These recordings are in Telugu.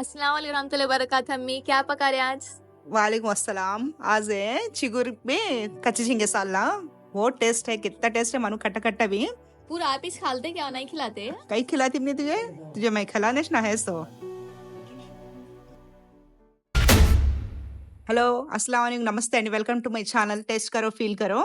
अस्सलाम वालेकुम रहमतुल्लाहि व बरकातहू अम्मी, क्या पका रहे हैं आज? वालेकुम अस्सलाम। आज है चिगुर में कच्ची झींगे साला। बहुत टेस्ट है, कितना टेस्ट है मानो, खट्टा खट्टा भी। पूरा आप ही खालते क्या नहीं खिलाते? कहीं खिलाती नहीं तुझे? तुझे मैं खिलाने ना है सो। हेलो, अस्सलाम वालेकुम, नमस्ते and welcome to my channel. Test करो, फील करो।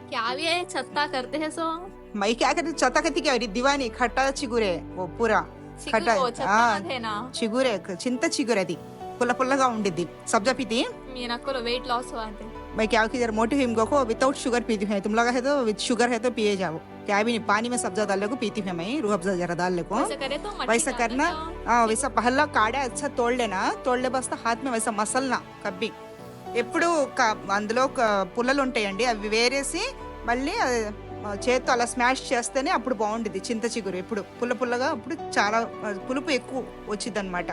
क्या भी है छत्ता करते हैं सो? मैं क्या करती, चौथा कहती क्या दीवानी खट्टा चिगुरे वो पूरा खट्टा। చిగురు చెత్త అదేనా? చిగురే, చింత చిగురు అది పుల్ల పుల్లగా ఉండిద్ది। सब्जा पीती? मेरा को वेट लॉस हुआ है। मैं क्या की जरा मोटी हिम को विदाउट शुगर पीती हूँ। तुम लोग है तो विद शुगर है तो पिए जाओ। क्या भी नहीं, पानी में सब्जा डालने को पीती हूँ मैं, रूह अफ़ज़ा जरा डालने को। वैसे करे तो मट्टी वैसा डालना करना। क्या? हाँ, वैसा पहला काढ़ा अच्छा तोड़ लेना, तोड़ ले बस हाथ में वैसा मसलना कभी। ఎప్పుడు అందులో పుల్లలు ఉంటాయండి, అవి వేరేసి మళ్ళీ చేత్తో అలా స్మాష్ చేస్తేనే అప్పుడు బాగుంటుంది చింత చిగురు। ఎప్పుడు పుల్ల పుల్లగా, అప్పుడు చాలా పులుపు ఎక్కువ వచ్చింది అనమాట।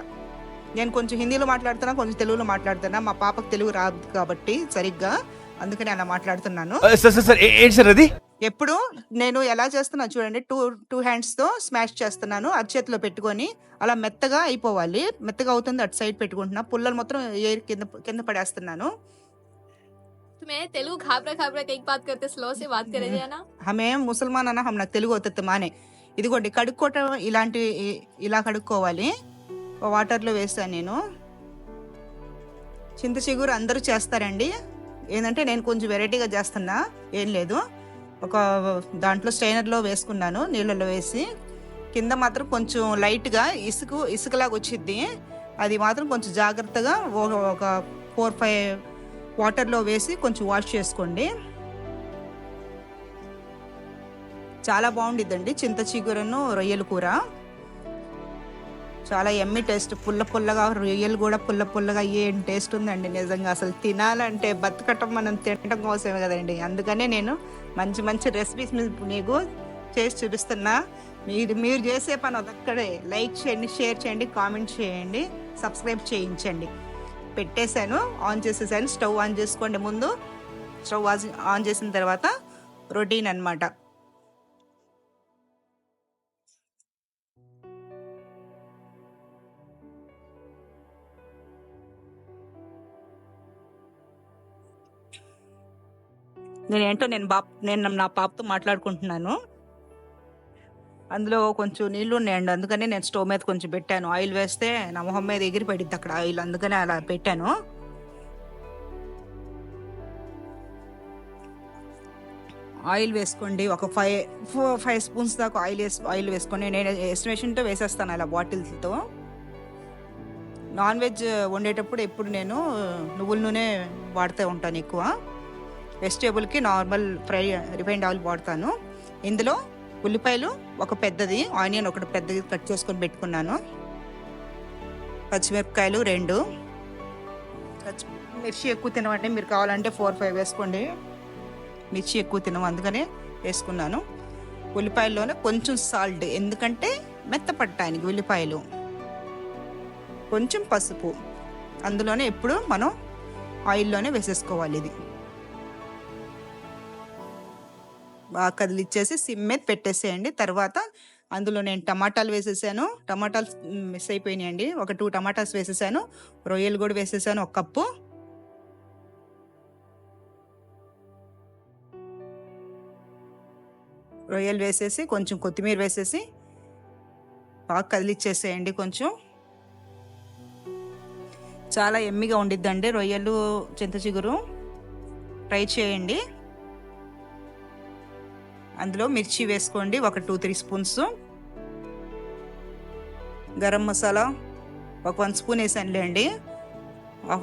నేను కొంచెం హిందీలో మాట్లాడుతున్నా, కొంచెం తెలుగులో మాట్లాడుతున్నా, మా పాపకు తెలుగు రాదు కాబట్టి సరిగ్గా, అందుకని అలా మాట్లాడుతున్నాను। ఏంటి సార్ అది? ఎప్పుడు నేను ఎలా చేస్తున్నా చూడండి, టూ హ్యాండ్స్ తో స్మాష్ చేస్తున్నాను, అరచేతిలో పెట్టుకొని అలా మెత్తగా అయిపోవాలి। మెత్తగా అవుతుంది, అటు సైడ్ పెట్టుకుంటున్నా, పుల్లలు మొత్తం ఎయిర్ కింద కింద పడేస్తున్నాను। तुम्हें तेलुगु घाबरा घाबरा एक बात करते, स्लो से बात करे ना। హమేం ముసల్మాన్ అన్న, హమ్ నాకు తెలుగు అవుతుంది మానే। ఇదిగోండి కడుక్కోవటం, ఇలాంటి ఇలా కడుక్కోవాలి। వాటర్లో వేస్తాను నేను। చింత చిగురు అందరూ చేస్తారండి, ఏంటంటే నేను కొంచెం వెరైటీగా చేస్తున్నా, ఏం లేదు। ఒక దాంట్లో స్ట్రైనర్లో వేసుకున్నాను, నీళ్ళలో వేసి, కింద మాత్రం కొంచెం లైట్గా ఇసుకలాగా వచ్చింది, అది మాత్రం కొంచెం జాగ్రత్తగా ఒక 4-5 వాటర్లో వేసి కొంచెం వాష్ చేసుకోండి। చాలా బాగుండిద్దండి చింత చిగురును రొయ్యల కూర, చాలా ఎమ్మి టేస్ట్। పుల్ల పుల్లగా, రొయ్యలు కూడా పుల్ల పుల్లగా, ఏం టేస్ట్ ఉందండి నిజంగా। అసలు తినాలంటే బతకటం మనం తినటం కోసమే కదండి, అందుకనే నేను మంచి మంచి రెసిపీస్ మీకు చేసి చూపిస్తున్నా। మీరు చేసే పని అదొక్కడే, లైక్ చేయండి, షేర్ చేయండి, కామెంట్ చేయండి, సబ్స్క్రైబ్ చేయించండి। పెట్టేశాను, ఆన్ చేసేసాను। స్టవ్ ఆన్ చేసుకోండి ముందు, స్టవ్ ఆన్ చేసిన తర్వాత రొటీన్ అన్నమాట। నేను నా పాపతో మాట్లాడుకుంటున్నాను, అందులో కొంచెం నీళ్ళు ఉన్నాయండి, అందుకని నేను స్టవ్ మీద కొంచెం పెట్టాను। ఆయిల్ వేస్తే నా మొహం మీద ఎగిరి పడిద్ది అక్కడ ఆయిల్, అందుకనే అలా పెట్టాను। ఆయిల్ వేసుకోండి, ఒక 5 స్పూన్స్ దాకా ఆయిల్ వేసుకోండి। నేను ఎస్టిమేషన్తో వేసేస్తాను అలా బాటిల్స్తో। నాన్ వెజ్ వండేటప్పుడు ఎప్పుడు నేను నువ్వుల నూనె వాడుతూ ఉంటాను ఎక్కువ, వెజిటేబుల్కి నార్మల్ రిఫైండ్ ఆయిల్ వాడతాను। ఇందులో ఉల్లిపాయలు ఒక పెద్దది, ఆనియన్ ఒకటి పెద్దది కట్ చేసుకొని పెట్టుకున్నాను, పచ్చిమిరపకాయలు 2, మిర్చి ఎక్కువ తినమంటే మీరు కావాలంటే 4-5 వేసుకోండి, మిర్చి ఎక్కువ తినము అందుకనే వేసుకున్నాను। ఉల్లిపాయల్లోనే కొంచెం సాల్ట్, ఎందుకంటే మెత్తపడటానికి ఉల్లిపాయలు, కొంచెం పసుపు, అందులోనే ఎప్పుడు మనం ఆయిల్లోనే వేసేసుకోవాలి। ఇది బాగా కదిలిచ్చేసి సిమ్ మీద పెట్టేసేయండి। తర్వాత అందులో నేను టమాటాలు వేసేసాను, టమాటాలు మిస్ అయిపోయినాయండి, ఒక 2 టమాటాస్ వేసేసాను, రొయ్యలు కూడా వేసేసాను 1 కప్పు। రొయ్యలు వేసేసి కొంచెం కొత్తిమీర వేసేసి బాగా కదిలిచ్చేసేయండి కొంచెం। చాలా ఎమ్మిగా ఉండిద్దండి రొయ్యలు చింత చిగురు, ట్రై చేయండి। అందులో మిర్చి వేసుకోండి, ఒక 2-3 స్పూన్స్, గరం మసాలా ఒక 1 స్పూన్ వేసానులేండి,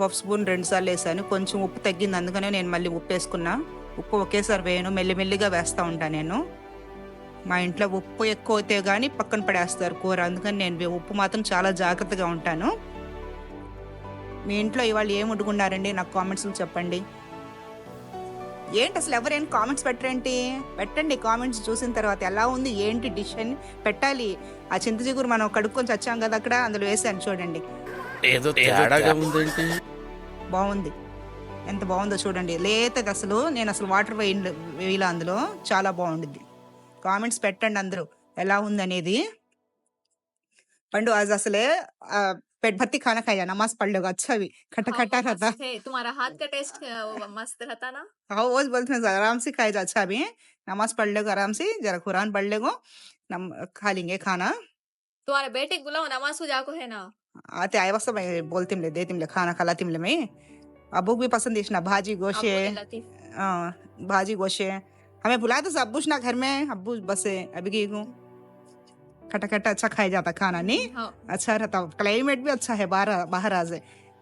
హాఫ్ స్పూన్ 2 సార్లు వేసాను। కొంచెం ఉప్పు తగ్గింది, అందుకనే నేను మళ్ళీ ఉప్పు వేసుకున్నా। ఉప్పు ఒకేసారి వేయను, మెల్లిమెల్లిగా వేస్తూ ఉంటాను నేను। మా ఇంట్లో ఉప్పు ఎక్కువ అయితే కానీ పక్కన పడేస్తారు కూర, అందుకని నేను ఉప్పు మాత్రం చాలా జాగ్రత్తగా ఉంటాను। మీ ఇంట్లో ఇవాళ ఏం వండుకున్నారండి, నాకు కామెంట్స్లో చెప్పండి। ఏంటి అసలు ఎవరేం కామెంట్స్ పెట్టరేంటి? పెట్టండి కామెంట్స్, చూసిన తర్వాత ఎలా ఉంది ఏంటి డిష్ అని పెట్టాలి। ఆ చింత చిగురు మనం కడుక్కొని వచ్చాం కదా అక్కడ, అందులో వేసాను చూడండి, ఏదో తేడాగా ఉందేంటి? బాగుంది, ఎంత బాగుందో చూడండి, లేతది అసలు, నేను అసలు వాటర్ వేయాల అందులో, చాలా బాగుండిద్ది। కామెంట్స్ పెట్టండి అందరూ ఎలా ఉంది అనేది। पंडू आज असले पेट भरती खाना खाया नमाज पढ़ लोग अच्छा भी खट्टा हाँ, खट्टा वो रहता मस्त है तुम्हारा हाथ का टेस्ट मस्त रहता ना। हाँ वो बोलते हैं आराम से खाया जा अच्छा भी नमाज पढ़ लेगो आराम से जरा कुरान पढ़ लेगो नम खा लेंगे खाना तुम्हारे बेटे को बुलाओ नमाज हो जाको है ना। आते आए वक्त मैं बोलते ले देती ले खाना खिलाती ले मैं अबू भी पसंद इतना भाजी गोशे अब्बू के लतीफ। भाजी गोशे हमें बुलाया तो अब्बू ना घर में अब्बू बस अभी की को खट्टा खट्टा अच्छा खाया जाता खाना नहीं हाँ, अच्छा रहता क्लाइमेट भी अच्छा है बाहर बाहर आज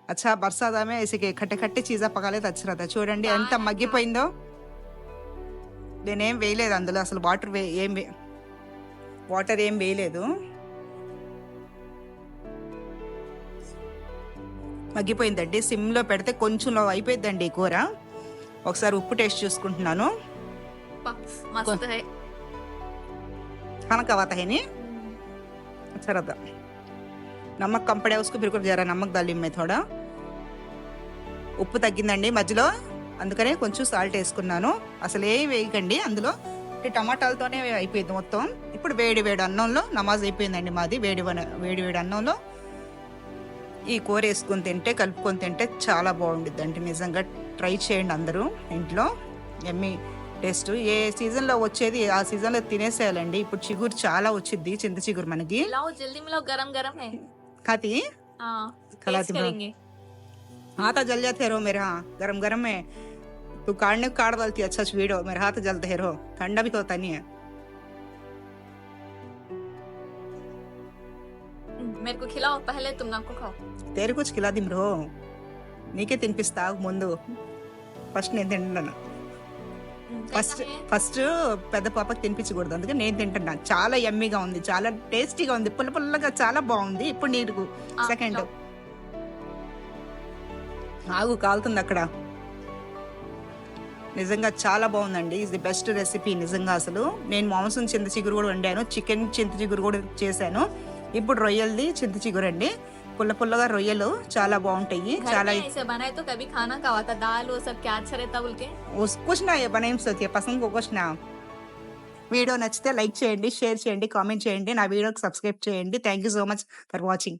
अच्छा बरसात में ऐसे के खट्टे खट्टे చీజా పగలేదు अच्छा रहता చూడండి ఎంత మగ్గిపోయిందో నేనేం వేయలేదు అందులో అసలు వాటర్ ఏం వేయలేదు మగ్గిపోయిందండి సిమ్ లో పెడితే కొంచెం లో అయిపోయిందండి కూర ఒకసారి ఉప్పు టేస్ట్ చూసుకుంటున్నాను मस्त है। खाना कवाता है नहीं अच्छा रहता नमक कम पड़ा उसको बिल्कुल जरा नमक डाली मैं थोड़ा ఉప్పు తగ్గిందండి మధ్యలో అందుకనే కొంచెం సాల్ట్ వేసుకున్నాను అసలు ఏం వేయకండి అందులో టమాటాలతోనే అయిపోయింది మొత్తం ఇప్పుడు వేడి వేడి అన్నంలో నమాజ్ అయిపోయిందండి మాది వేడి వేడి అన్నంలో ఈ కూర వేసుకొని తింటే కలుపుకొని తింటే చాలా బాగుండిద్ది అంటే నిజంగా ట్రై చేయండి అందరూ ఇంట్లో ఎమ్మి టేస్ట్ ఏ సీజన్లో వచ్చేది ఆ సీజన్లో తినేసేయాలండి ఇప్పుడు చిగురు చాలా వచ్చింది చింత చిగురు మనకి लाओ जल्दी में लो गरम गरम है। खाती हाँ, खिलाती टेस्ट हूँ। करेंगे। हाथ जल जाते रहो मेरे हाँ गरम गरम में तू काटने को काट डालती अच्छा वीडियो मेरे हाथ जलते रहो ठंडा भी होता नहीं है मेरे को खिलाओ पहले तुम ना को खाओ। तेरे कुछ खिला दी ब्रो నీకే తినిపిస్తా ముందు ఫస్ట్ నేను తింటున్నాను ఫస్ట్ कैसा है? ఫస్ట్ పెద్ద పాపకి తినిపించకూడదు అందుకే నేను తింటున్నా చాలా యమ్మీగా ఉంది చాలా టేస్టీగా ఉంది పుల్ల పుల్లగా చాలా బాగుంది ఇప్పుడు నీకు ఆ, సెకండ్ no. ఆగు కాలుతుంది అక్కడ నిజంగా చాలా బాగుందండి ఇది బెస్ట్ రెసిపీ నిజంగా అసలు నేను మాంసం చింత చిగురు కూడా వండాను చికెన్ చింత చిగురు కూడా చేశాను ఇప్పుడు రొయ్యలది చింత చిగురు అండి పుల్ల పుల్లగా రొయ్యలు చాలా బాగుంటాయి घर చాలా में ऐसे बनाए तो कभी खाना खावा था दाल वो सब क्या अच्छा रहता बोल के। कुछ ना ये बनाएं सोचिए पसंद को कुछ ना వీడియో నచ్చితే లైక్ చేయండి షేర్ చేయండి కామెంట్ చేయండి నా వీడియోకి సబ్స్క్రైబ్ చేయండి thank you so much for watching